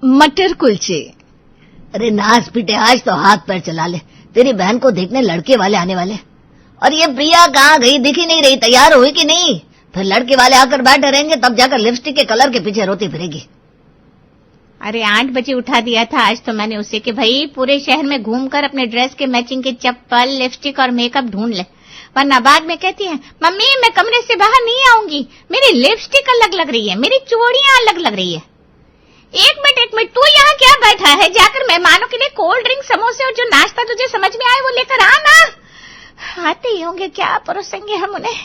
मटर कुलचे। अरे नाच पीटे, आज तो हाथ पैर चला ले, तेरी बहन को देखने लड़के वाले आने वाले। और ये प्रिया कहाँ गई, दिख ही नहीं रही, तैयार हुई कि नहीं? फिर लड़के वाले आकर बैठे रहेंगे, तब जाकर लिपस्टिक के कलर के पीछे रोती फिरेगी। अरे 8 बजे उठा दिया था आज तो मैंने उसे कि भाई पूरे शहर में घूमकर अपने ड्रेस के मैचिंग के चप्पल, लिपस्टिक और मेकअप ढूंढ ले, वरना बाद में कहती है मम्मी मैं कमरे से बाहर नहीं आऊंगी, मेरी लिपस्टिक अलग लग रही है, मेरी चूड़ियां अलग लग रही है। एक मिनट तू यहाँ क्या बैठा है? जाकर मेहमानों के लिए कोल्ड ड्रिंक, समोसे और जो नाश्ता तुझे समझ में आए वो लेकर आना। आते ही होंगे, क्या परोसेंगे हम उन्हें।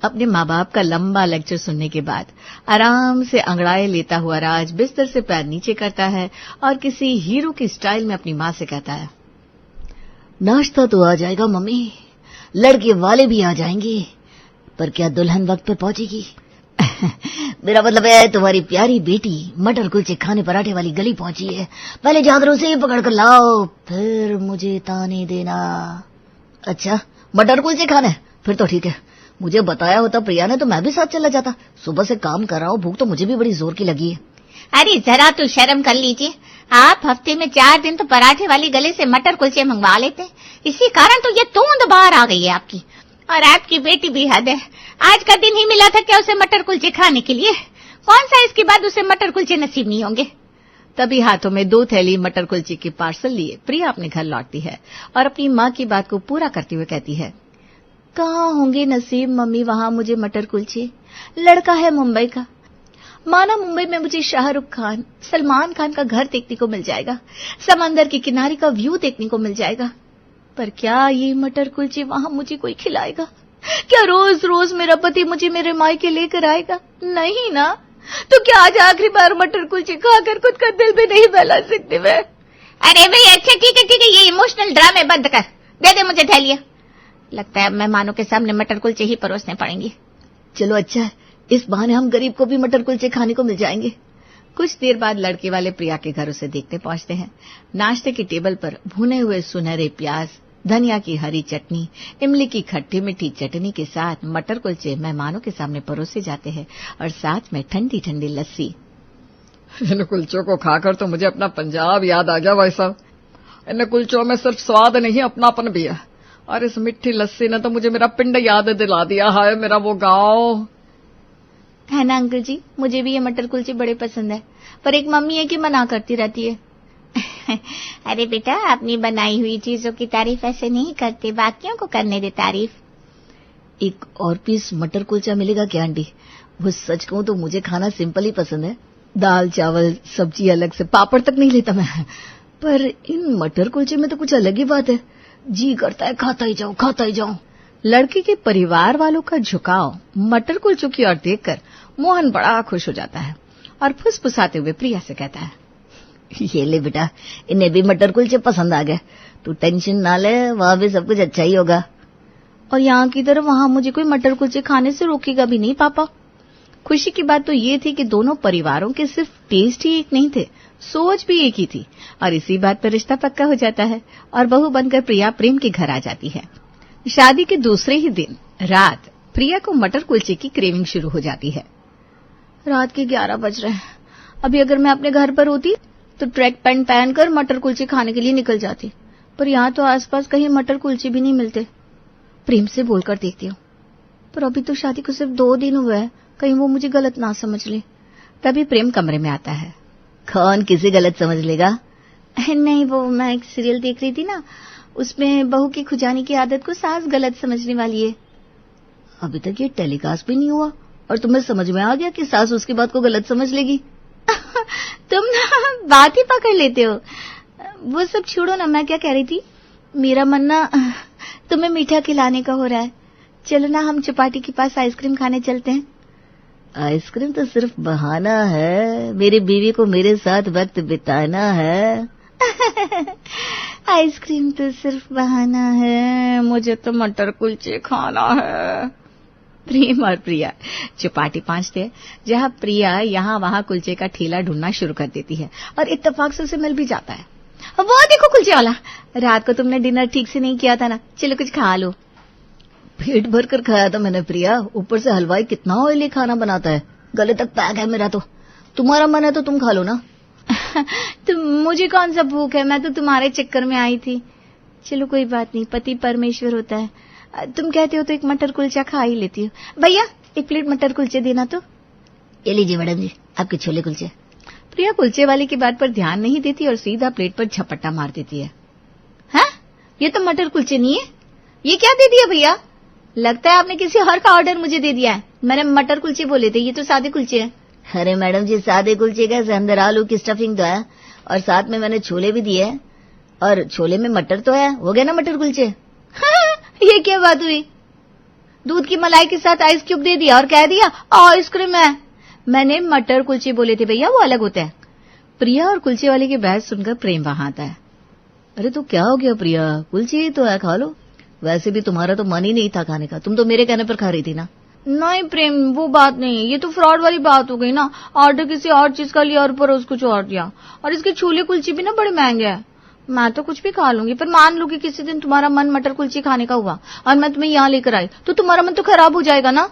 अपने माँ बाप का लंबा लेक्चर सुनने के बाद आराम से अंगड़ाए लेता हुआ राज बिस्तर से पैर नीचे करता है और किसी हीरो की स्टाइल में अपनी माँ से कहता है, नाश्ता तो आ जाएगा मम्मी, लड़के वाले भी आ जाएंगे, पर क्या दुल्हन वक्त पर पहुंचेगी? मेरा मतलब है तुम्हारी प्यारी बेटी मटर कुलचे खाने पराठे वाली गली पहुंची है, पहले चादरों से पकड़ कर लाओ, फिर मुझे ताने देना। अच्छा मटर कुलचे खाने, फिर तो ठीक है, मुझे बताया होता प्रिया ने तो मैं भी साथ चला जाता। सुबह से काम कर रहा हूँ, भूख तो मुझे भी बड़ी जोर की लगी है। अरे जरा तो शर्म कर लीजिए, आप हफ्ते में 4 दिन तो पराठे वाली गले से मटर कुलचे मंगवा लेते, इसी कारण तो ये तूंद बाहर आ गई है आपकी। और आपकी बेटी भी हद है, आज का दिन ही मिला था क्या उसे मटर कुलचे खाने के लिए? कौन सा इसके बाद उसे मटर कुलचे नसीब नहीं होंगे? तभी हाथों में 2 थैली मटर कुलचे के पार्सल लिए प्रिया अपने घर लौटती है और अपनी माँ की बात को पूरा करते हुए कहती है, कहाँ होंगे नसीब मम्मी वहां मुझे मटर कुलचे? लड़का है मुंबई का, माना मुंबई में मुझे शाहरुख खान, सलमान खान का घर देखने को मिल जाएगा, समंदर के किनारे का व्यू देखने को मिल जाएगा, पर क्या ये मटर कुलचे वहां मुझे कोई खिलाएगा? क्या रोज रोज मेरा पति मुझे मेरे मायके लेकर आएगा? नहीं ना, तो क्या आज आखिरी बार मटर कुलचे खाकर खुद का दिल भी नहीं बहला सकती मैं? अरे भाई अच्छा ठीक है, ये इमोशनल ड्रामे बंद कर, दे दे मुझे थैलियां। लगता है मेहमानों के सामने मटर कुलचे ही परोसने पड़ेंगे। चलो अच्छा है, इस बहाने हम गरीब को भी मटर कुलचे खाने को मिल जाएंगे। कुछ देर बाद लड़के वाले प्रिया के घर उसे देखने पहुंचते हैं। नाश्ते की टेबल पर भुने हुए सुनहरे प्याज, धनिया की हरी चटनी, इमली की खट्टी मीठी चटनी के साथ मटर कुलचे मेहमानों के सामने परोसे जाते हैं और साथ में ठंडी ठंडी लस्सी। इन कुलचों को खाकर तो मुझे अपना पंजाब याद आ गया भाई साहब। इन कुलचों में सिर्फ स्वाद नहीं अपनापन भी है, और इस मिठी लस्सी ने तो मुझे मेरा पिंड याद दिला दिया है, मेरा वो गांव। है ना अंकल जी, मुझे भी ये मटर कुलचे बड़े पसंद है, पर एक मम्मी है कि मना करती रहती है। अरे बेटा अपनी बनाई हुई चीजों की तारीफ ऐसे नहीं करते, बाकियों को करने दे तारीफ। एक और पीस मटर कुलचा मिलेगा क्या आंटी? वो सच कहूं तो मुझे खाना सिंपल ही पसंद है, दाल चावल सब्जी अलग से, पापड़ तक नहीं लेता मैं, पर इन मटर कुलचे में तो कुछ अलग ही बात है, जी करता है खाता ही जाऊं खाता ही जाऊं। लड़के के परिवार वालों का झुकाव मटर कुलचों की ओर देखकर मोहन बड़ा खुश हो जाता है और फुसफुसाते हुए प्रिया से कहता है, ये ले बेटा, इन्हें भी मटर कुलचे पसंद आ गए, तू टेंशन ना ले, वहां भी सब कुछ अच्छा ही होगा। और यहाँ की तरह वहां मुझे कोई मटर कुलचे खाने से रोकेगा भी नहीं पापा। खुशी की बात तो ये थी कि दोनों परिवारों के सिर्फ टेस्ट ही एक नहीं थे, सोच भी एक ही थी, और इसी बात पर रिश्ता पक्का हो जाता है और बहू बनकर प्रिया प्रेम के घर आ जाती है। शादी के दूसरे ही दिन रात प्रिया को मटर कुलचे की क्रेविंग शुरू हो जाती है। रात के 11 बज रहे हैं, अभी अगर मैं अपने घर पर होती तो ट्रैक पैंट पहनकर मटर कुलचे खाने के लिए निकल जाती, पर यहाँ तो आसपास कहीं मटर कुलचे भी नहीं मिलते। प्रेम से बोलकर देखती हूँ, पर अभी तो शादी को सिर्फ 2 दिन हुए हैं, कहीं वो मुझे गलत ना समझ ले। तभी प्रेम कमरे में आता है। कौन किसे गलत समझ लेगा? नहीं, वो मैं एक सीरियल देख रही थी ना, उसमें बहू की खुजानी की आदत को सास गलत समझने वाली है। अभी तक ये टेलीकास्ट भी नहीं हुआ और तुम्हें समझ में आ गया कि सास उसकी बात को गलत समझ लेगी? तुम ना बात ही पकड़ लेते हो। वो सब छोड़ो ना, मैं क्या कह रही थी, मेरा मन ना तुम्हें मीठा खिलाने का हो रहा है, चलो ना हम चौपाटी के पास आइसक्रीम खाने चलते हैं। आइसक्रीम तो सिर्फ बहाना है, मेरी बीवी को मेरे साथ वक्त बिताना है। आइसक्रीम तो सिर्फ बहाना है, मुझे तो मटर कुलचे खाना है। प्रेम और प्रिया चौपाटी पहुंचते हैं, जहां प्रिया यहाँ वहां कुलचे का ठेला ढूंढना शुरू कर देती है और इत्तेफाक से उसे मिल भी जाता है। वो देखो कुलचे वाला, रात को तुमने डिनर ठीक से नहीं किया था ना, चलो कुछ खा लो। पेट भर कर खाया था मैंने प्रिया, ऊपर से हलवाई कितना ऑयली खाना बनाता है, गले तक पैक है मेरा तो। तुम्हारा मन है तो तुम खा लो ना। तो मुझे कौन सा भूख है, मैं तो तुम्हारे चक्कर में आई थी। चलो कोई बात नहीं, पति परमेश्वर होता है। तुम कहते हो तो एक मटर कुलचा खा ही लेती हो। भैया 1 प्लेट मटर कुलचे देना तो। ये लीजिए मैडम जी, आपके छोले कुलचे। प्रिया कुलचे वाले की बात पर ध्यान नहीं देती और सीधा प्लेट पर झपट्टा मार देती है। हाँ, ये तो मटर कुलचे नहीं है, ये क्या दे दिया भैया? लगता है आपने किसी और का ऑर्डर मुझे दे दिया है। मैंने मटर कुलचे बोले थे, ये तो सादे कुलचे हैं। अरे मैडम जी, सादे कुलचे कैसे, अंदर आलू की स्टफिंग तो है और साथ में मैंने छोले भी दिए हैं और छोले में मटर तो है, हो गया ना मटर कुलचे। हाँ, ये क्या बात हुई? दूध की मलाई के साथ आइस क्यूब दे दिया और कह दिया आइसक्रीम है। मैंने मटर कुलचे बोले थे भैया, वो अलग होता है। प्रिया और कुलचे वाले की बहस सुनकर प्रेम वहां आता है। अरे तो क्या हो गया प्रिया, कुलचे ही तो है, खा लो। वैसे भी तुम्हारा तो मन ही नहीं था खाने का, तुम तो मेरे कहने पर खा रही थी ना। नहीं प्रेम, वो बात नहीं, ये तो फ्रॉड वाली बात हो गई ना। ऑर्डर किसी और चीज का लिया और परोस कुछ और दिया। और इसके छोले कुलचे भी ना बड़े महंगे हैं। मैं तो कुछ भी खा लूंगी, पर मान लो कि किसी दिन तुम्हारा मन मटर कुलचे खाने का हुआ और मैं तुम्हें यहाँ लेकर आई तो तुम्हारा मन तो खराब हो जाएगा ना।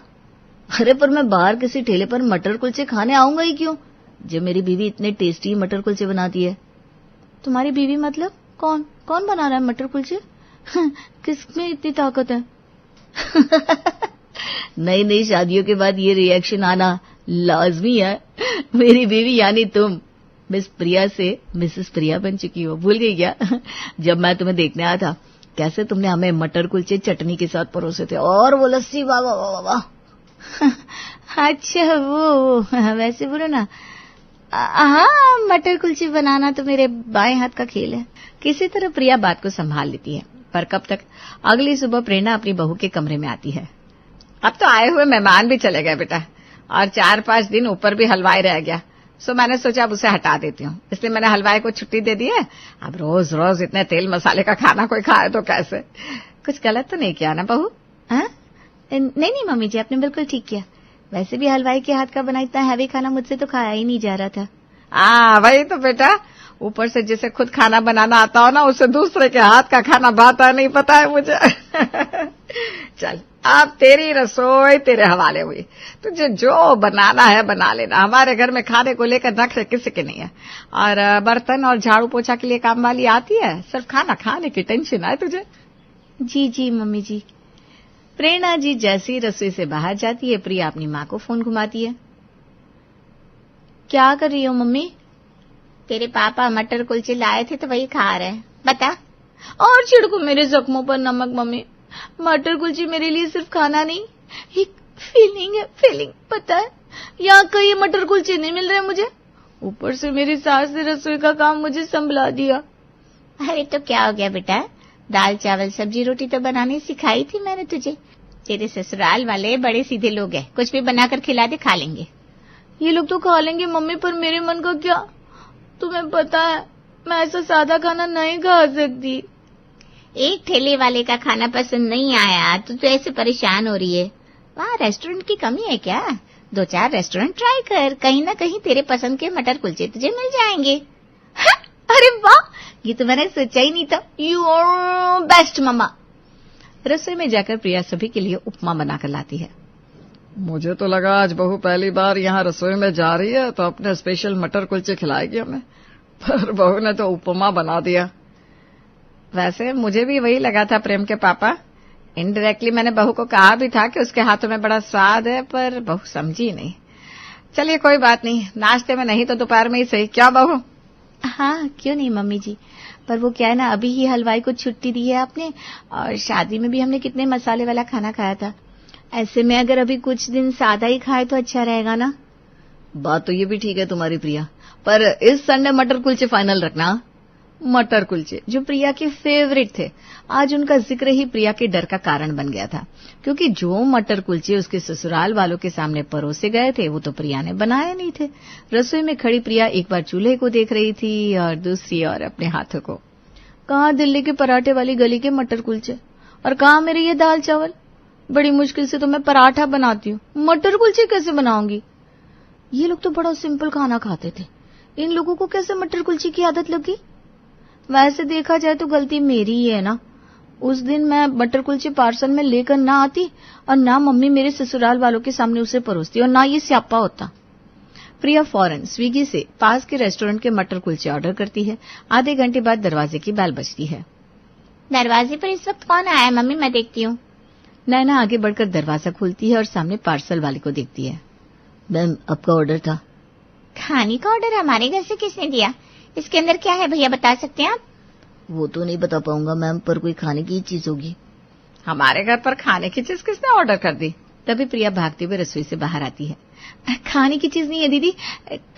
अरे पर मैं बाहर किसी ठेले पर मटर कुलचे खाने आऊंगा ही क्यों, जब मेरी बीवी इतने टेस्टी मटर कुलचे बनाती है। तुम्हारी बीवी मतलब कौन कौन बना रहा है मटर कुलचे? किसमें इतनी ताकत है? नई नई शादियों के बाद ये रिएक्शन आना लाजमी है। मेरी बीवी यानी तुम मिस प्रिया से मिसेस प्रिया बन चुकी हो, भूल गई क्या? जब मैं तुम्हें देखने आया था कैसे तुमने हमें मटर कुलचे चटनी के साथ परोसे थे और वो लस्सी, वाह वाह वाह वाह। अच्छा वो वैसे बोलो ना। हाँ, मटर कुलचे बनाना तो मेरे बाएं हाथ का खेल है। किसी तरह प्रिया बात को संभाल लेती है, पर कब तक। अगली सुबह प्रेरणा अपनी बहू के कमरे में आती है। अब तो आए हुए मेहमान भी चले गए बेटा, और 4-5 दिन ऊपर भी हलवाई रह गया। सो मैंने सोचा अब उसे हटा देती हूँ, इसलिए मैंने हलवाई को छुट्टी दे दी है। अब रोज रोज इतने तेल मसाले का खाना कोई खाए तो कैसे? कुछ गलत तो नहीं किया ना बहू? हाँ? नहीं मम्मी जी, आपने बिल्कुल ठीक किया। वैसे भी हलवाई के हाथ का बना इतना हैवी खाना मुझसे तो खाया ही नहीं जा रहा था। वही तो बेटा, ऊपर से जिसे खुद खाना बनाना आता हो ना, उसे दूसरे के हाथ का खाना भाता नहीं, पता है मुझे। चल अब तेरी रसोई तेरे हवाले हुई, तुझे जो बनाना है बना लेना। हमारे घर में खाने को लेकर नखरे किसी के नहीं है, और बर्तन और झाड़ू पोछा के लिए काम वाली आती है, सिर्फ खाना खाने की टेंशन है तुझे। जी जी मम्मी जी। प्रेरणा जी जैसी रसोई से बाहर जाती है, प्रिया अपनी माँ को फोन घुमाती है। क्या कर रही हो मम्मी? तेरे पापा मटर कुलचे लाए थे तो वही खा रहे हैं, बता। और छिड़को मेरे जख्मों पर नमक मम्मी। मटर कुलचे मेरे लिए सिर्फ खाना नहीं, एक फीलिंग है, फीलिंग। पता है यहाँ कहीं मटर कुलचे नहीं मिल रहे मुझे, ऊपर से मेरी सास ने रसोई का काम मुझे संभला दिया। अरे तो क्या हो गया बेटा, दाल चावल सब्जी रोटी तो बनानी सिखाई थी मैंने तुझे। तेरे ससुराल वाले बड़े सीधे लोग हैं, कुछ भी बनाकर खिला दे खा लेंगे। ये लोग तो खा लेंगे मम्मी, पर मेरे मन का क्या? तुम्हें पता है मैं ऐसा सादा खाना नहीं खा सकती। एक ठेले वाले का खाना पसंद नहीं आया तो तू ऐसे परेशान हो रही है? वहाँ रेस्टोरेंट की कमी है क्या? 2-4 रेस्टोरेंट ट्राई कर, कहीं ना कहीं तेरे पसंद के मटर कुलचे तुझे मिल जाएंगे। अरे वाह, ये तो मैंने सोचा ही नहीं था। यू आर बेस्ट मम्मा। रसोई में जाकर प्रिया सभी के लिए उपमा बनाकर लाती है। मुझे तो लगा आज बहू पहली बार यहाँ रसोई में जा रही है तो अपने स्पेशल मटर कुलचे खिलाएगी हमें, पर बहू ने तो उपमा बना दिया। वैसे मुझे भी वही लगा था प्रेम के पापा। इनडायरेक्टली मैंने बहू को कहा भी था कि उसके हाथों में बड़ा स्वाद है, पर बहू समझी नहीं। चलिए कोई बात नहीं, नाश्ते में नहीं तो दोपहर में ही सही। क्या बहू? हाँ क्यों नहीं मम्मी जी, पर वो क्या है ना, अभी ही हलवाई को छुट्टी दी है आपने, और शादी में भी हमने कितने मसाले वाला खाना खाया था। ऐसे में अगर अभी कुछ दिन सादा ही खाए तो अच्छा रहेगा ना। बात तो ये भी ठीक है तुम्हारी प्रिया, पर इस संडे मटर कुलचे फाइनल रखना। मटर कुलचे जो प्रिया के फेवरेट थे, आज उनका जिक्र ही प्रिया के डर का कारण बन गया था, क्योंकि जो मटर कुलचे उसके ससुराल वालों के सामने परोसे गए थे वो तो प्रिया ने बनाए नहीं थे। रसोई में खड़ी प्रिया एक बार चूल्हे को देख रही थी और दूसरी ओर अपने हाथों को। कहाँ दिल्ली के पराठे वाली गली के मटर कुलचे, और कहाँ मेरे ये दाल चावल। बड़ी मुश्किल से तो मैं पराठा बनाती हूँ, मटर कुलचे कैसे बनाऊंगी? ये लोग तो बड़ा सिंपल खाना खाते थे, इन लोगों को कैसे मटर कुलचे की आदत लगी? वैसे देखा जाए तो गलती मेरी ही है ना। उस दिन मैं मटर कुलचे पार्सल में लेकर ना आती, और ना मम्मी मेरे ससुराल वालों के सामने उसे परोसती, और ना ये स्यापा होता। प्रिया फौरन स्विगी से पास के रेस्टोरेंट के मटर कुलचे ऑर्डर करती है। आधे घंटे बाद दरवाजे की बेल बजती है। दरवाजे पर इस वक्त कौन आया है मम्मी, मैं देखती हूँ। नैना आगे बढ़कर दरवाजा खोलती है और सामने पार्सल वाले को देखती है। मैम, आपका ऑर्डर था। खाने का ऑर्डर हमारे घर से किसने दिया? इसके अंदर क्या है भैया, बता सकते हैं आप? वो तो नहीं बता पाऊंगा मैम, पर कोई खाने की चीज होगी। हमारे घर पर खाने की चीज किसने ऑर्डर कर दी? तभी प्रिया भागते हुए रसोई से बाहर आती है। खाने की चीज नहीं है दीदी,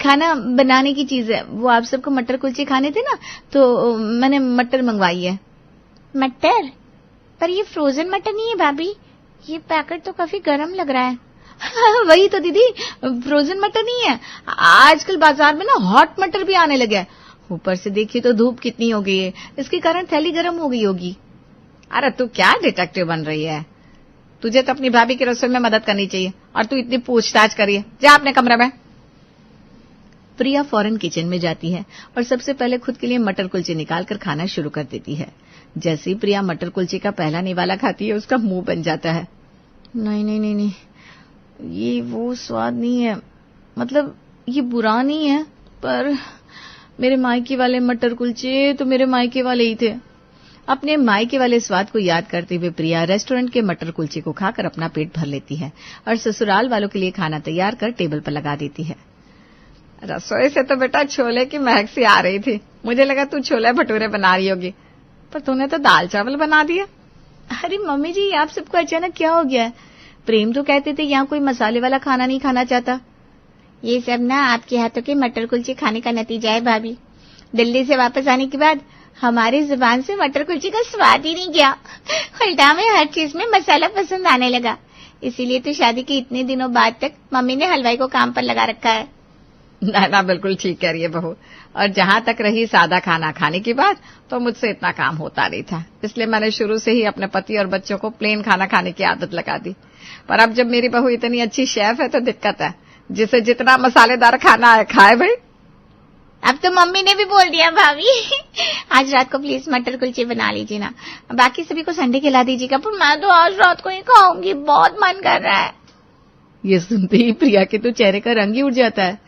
खाना बनाने की चीज है। वो आप सबको मटर कुलचे खाने थे ना, तो मैंने मटर मंगवाई है। मटर? पर ये फ्रोजन मटर नहीं है भाभी, ये पैकेट तो काफी गर्म लग रहा है। वही तो दीदी, फ्रोजन मटर नहीं है। आजकल बाजार में ना हॉट मटर भी आने लगे हैं। ऊपर से देखिए तो धूप कितनी हो गई है, इसके कारण थैली गर्म हो गई होगी। अरे तू क्या डिटेक्टिव बन रही है? तुझे तो अपनी भाभी की रसोई में मदद करनी चाहिए और तू इतनी पूछताछ करिए। जा अपने कमरे में। प्रिया फौरन किचन में जाती है और सबसे पहले खुद के लिए मटर कुलचे निकालकर खाना शुरू कर देती है। जैसे ही प्रिया मटर कुलचे का पहला निवाला खाती है, उसका मुंह बन जाता है। नहीं नहीं नहीं नहीं, ये वो स्वाद नहीं है। मतलब ये बुरा नहीं है, पर मेरे मायके वाले मटर कुलचे तो मेरे मायके वाले ही थे। अपने मायके वाले स्वाद को याद करते हुए प्रिया रेस्टोरेंट के मटर कुलचे को खाकर अपना पेट भर लेती है और ससुराल वालों के लिए खाना तैयार कर टेबल पर लगा देती है। रसोई से तो बेटा छोले की महक सी आ रही थी। मुझे लगा तू छोले भटूरे बना रही होगी, पर तूने तो दाल चावल बना दिया। अरे मम्मी जी, आप सबको अचानक क्या हो गया है? प्रेम तो कहते थे यहाँ कोई मसाले वाला खाना नहीं खाना चाहता। ये सब ना आपके हाथों के मटर कुलचे खाने का नतीजा है भाभी। दिल्ली से वापस आने के बाद हमारी जुबान से मटर कुलचे का स्वाद ही नहीं गया। उल्टा में हर चीज में मसाला पसंद आने लगा। इसीलिए तो शादी के इतने दिनों बाद तक मम्मी ने हलवाई को काम पर लगा रखा है। ना बिल्कुल ठीक कह रही है बहू। और जहां तक रही सादा खाना खाने की बात, तो मुझसे इतना काम होता नहीं था, इसलिए मैंने शुरू से ही अपने पति और बच्चों को प्लेन खाना खाने की आदत लगा दी। पर अब जब मेरी बहू इतनी अच्छी शेफ है तो दिक्कत है। जिसे जितना मसालेदार खाना है खाए भाई। अब तो मम्मी ने भी बोल दिया भाभी। आज रात को प्लीज मटर कुलचे बना लीजिए ना, बाकी सभी को संडे खिला दीजिएगा, पर मैं तो आज रात को ही खाऊंगी, बहुत मन कर रहा है। ये सुनते ही प्रिया के तो चेहरे का रंग ही उड़ जाता है।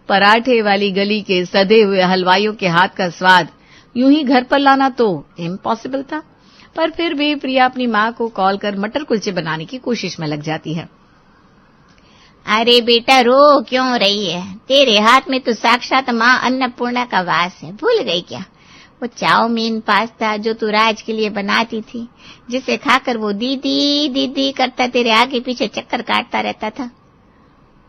पराठे वाली गली के सधे हुए हलवाइयों के हाथ का स्वाद यूं ही घर पर लाना तो इम्पॉसिबल था, पर फिर भी प्रिया अपनी माँ को कॉल कर मटर कुलचे बनाने की कोशिश में लग जाती है। अरे बेटा, रो क्यों रही है? तेरे हाथ में तो साक्षात माँ अन्नपूर्णा का वास है, भूल गई क्या? वो चाउमीन पास्ता जो तू राज के लिए बनाती थी, जिसे खाकर वो दीदी दीदी करता तेरे आगे पीछे चक्कर काटता रहता था।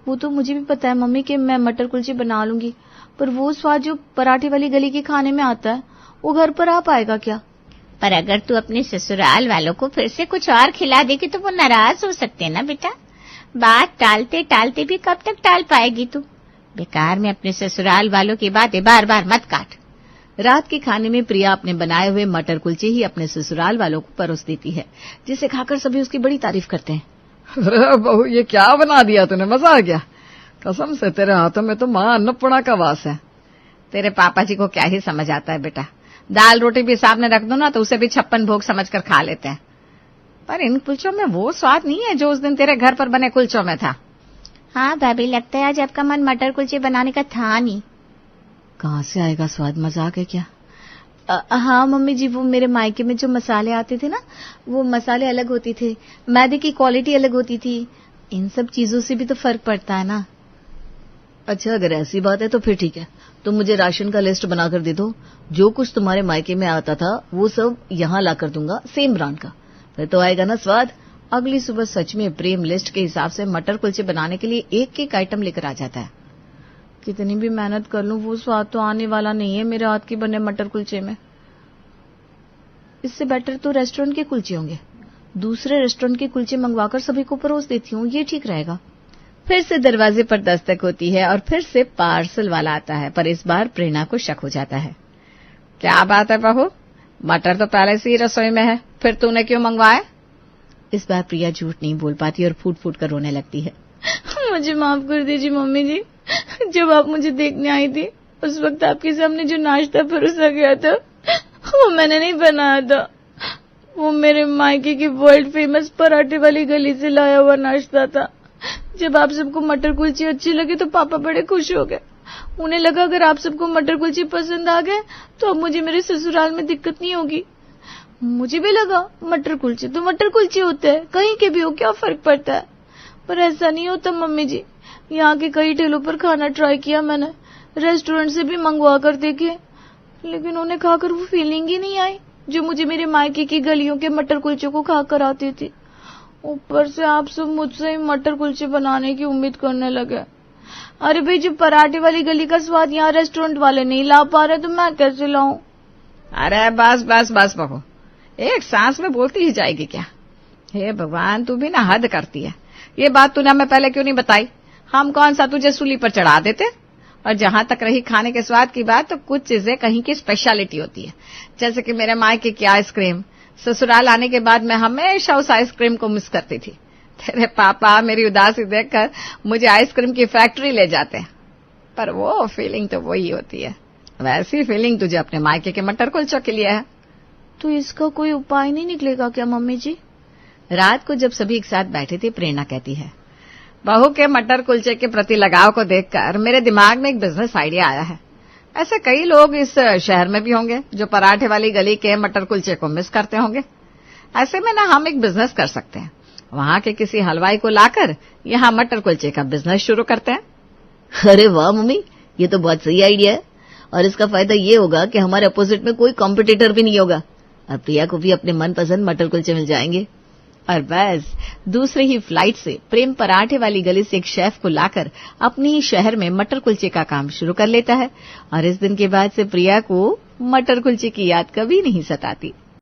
वो तो मुझे भी पता है मम्मी कि मैं मटर कुलचे बना लूंगी, पर वो स्वाद जो पराठे वाली गली के खाने में आता है, वो घर पर आ पाएगा क्या? पर अगर तू अपने ससुराल वालों को फिर से कुछ और खिला देगी तो वो नाराज हो सकते हैं ना बेटा। बात टालते टालते भी कब तक टाल पाएगी तू? बेकार में अपने ससुराल वालों की बातें बार बार मत काट। रात के खाने में प्रिया अपने बनाए हुए मटर कुलचे ही अपने ससुराल वालों को परोस देती है, जिसे खाकर सभी उसकी बड़ी तारीफ करते हैं। अरे बहू, ये क्या बना दिया तूने, मजा आ गया। कसम से तेरे हाथों में तो माँ अन्नपूर्णा का वास है। तेरे पापा जी को क्या ही समझ आता है बेटा। दाल रोटी भी सामने रख दो ना तो उसे भी 56 भोग समझकर खा लेते हैं। पर इन कुलचों में वो स्वाद नहीं है जो उस दिन तेरे घर पर बने कुलचों में था। हाँ भाभी, लगता है आज आपका मन मटर कुलचे बनाने का था नहीं। कहाँ से आएगा स्वाद? मजाक है क्या? हाँ मम्मी जी, वो मेरे मायके में जो मसाले आते थे ना, वो मसाले अलग होते थे, मैदे की क्वालिटी अलग होती थी। इन सब चीजों से भी तो फर्क पड़ता है ना। अच्छा, अगर ऐसी बात है तो फिर ठीक है, तो मुझे राशन का लिस्ट बनाकर दे दो। जो कुछ तुम्हारे मायके में आता था वो सब यहाँ ला कर दूंगा, सेम ब्रांड का। फिर तो आएगा ना स्वाद। अगली सुबह सच में प्रेम लिस्ट के हिसाब से मटर कुलचे बनाने के लिए एक एक आइटम लेकर आ जाता है। कितनी भी मेहनत कर लूं, वो स्वाद तो आने वाला नहीं है मेरे हाथ के बने मटर कुलचे में। इससे बेटर तो रेस्टोरेंट के कुलचे होंगे। दूसरे रेस्टोरेंट के कुलचे मंगवाकर सभी को परोस देती हूँ, ये ठीक रहेगा। फिर से दरवाजे पर दस्तक होती है और फिर से पार्सल वाला आता है, पर इस बार प्रेरणा को शक हो जाता है। क्या बात है बहू, मटर तो पहले से ही रसोई में है, फिर तूने क्यों मंगवाए? इस बार प्रिया झूठ नहीं बोल पाती और फूट फूट कर रोने लगती है। मुझे माफ कर दीजिए मम्मी जी, जब आप मुझे देखने आई थी उस वक्त आपके सामने जो नाश्ता परोसा गया था वो मैंने नहीं बनाया था। वो मेरे मायके की वर्ल्ड फेमस पराठे वाली गली से लाया हुआ नाश्ता था। जब आप सबको मटर कुलचे अच्छे लगे तो पापा बड़े खुश हो गए। उन्हें लगा अगर आप सबको मटर कुलचे पसंद आ गए तो अब मुझे मेरे ससुराल में दिक्कत नहीं होगी। मुझे भी लगा मटर कुलचे तो मटर कुलचे होते हैं, कहीं के भी हो क्या फर्क पड़ता है। पर ऐसा नहीं होता मम्मी जी। यहाँ के कई ठेलों पर खाना ट्राई किया मैंने, रेस्टोरेंट से भी मंगवा कर देखे, लेकिन उन्हें खाकर वो फीलिंग ही नहीं आई जो मुझे मेरे मायके की गलियों के मटर कुलचे को खाकर आती थी। ऊपर से आप सब मुझसे ही मटर कुलचे बनाने की उम्मीद करने लगे। अरे भाई, जब पराठे वाली गली का स्वाद यहाँ रेस्टोरेंट वाले नहीं ला पा रहे तो मैं कैसे लाऊं? अरे बस बस बस बहू, एक सांस में बोलती ही जाएगी क्या? हे भगवान, तू भी ना हद करती है। ये बात तूने हमें पहले क्यों नहीं बताई? हम कौन सा तुझे सूली पर चढ़ा देते? और जहां तक रही खाने के स्वाद की बात, तो कुछ चीजें कहीं की स्पेशलिटी होती है। जैसे कि मेरे मायके की आइसक्रीम, ससुराल आने के बाद मैं हमेशा उस आइसक्रीम को मिस करती थी। तेरे पापा मेरी उदासी देखकर मुझे आइसक्रीम की फैक्ट्री ले जाते हैं, पर वो फीलिंग तो वही होती है। वैसी फीलिंग तुझे अपने मायके के मटर कुलचों के लिए है। तो इसका कोई उपाय नहीं निकलेगा क्या मम्मी जी? रात को जब सभी एक साथ बैठे थे, प्रेरणा कहती है, बहू के मटर कुलचे के प्रति लगाव को देखकर मेरे दिमाग में एक बिजनेस आइडिया आया है। ऐसे कई लोग इस शहर में भी होंगे जो पराठे वाली गली के मटर कुलचे को मिस करते होंगे। ऐसे में ना हम एक बिजनेस कर सकते हैं। वहां के किसी हलवाई को लाकर यहाँ मटर कुलचे का बिजनेस शुरू करते हैं। अरे वाह मम्मी, ये तो बहुत सही आइडिया है। और इसका फायदा ये होगा कि हमारे अपोजिट में कोई कॉम्पिटिटर भी नहीं होगा और प्रिया को भी अपने मनपसंद मटर कुलचे मिल जाएंगे। और बस दूसरे ही फ्लाइट से प्रेम पराठे वाली गली से एक शेफ को लाकर अपने ही शहर में मटर कुलचे का काम शुरू कर लेता है। और इस दिन के बाद से प्रिया को मटर कुलचे की याद कभी नहीं सताती।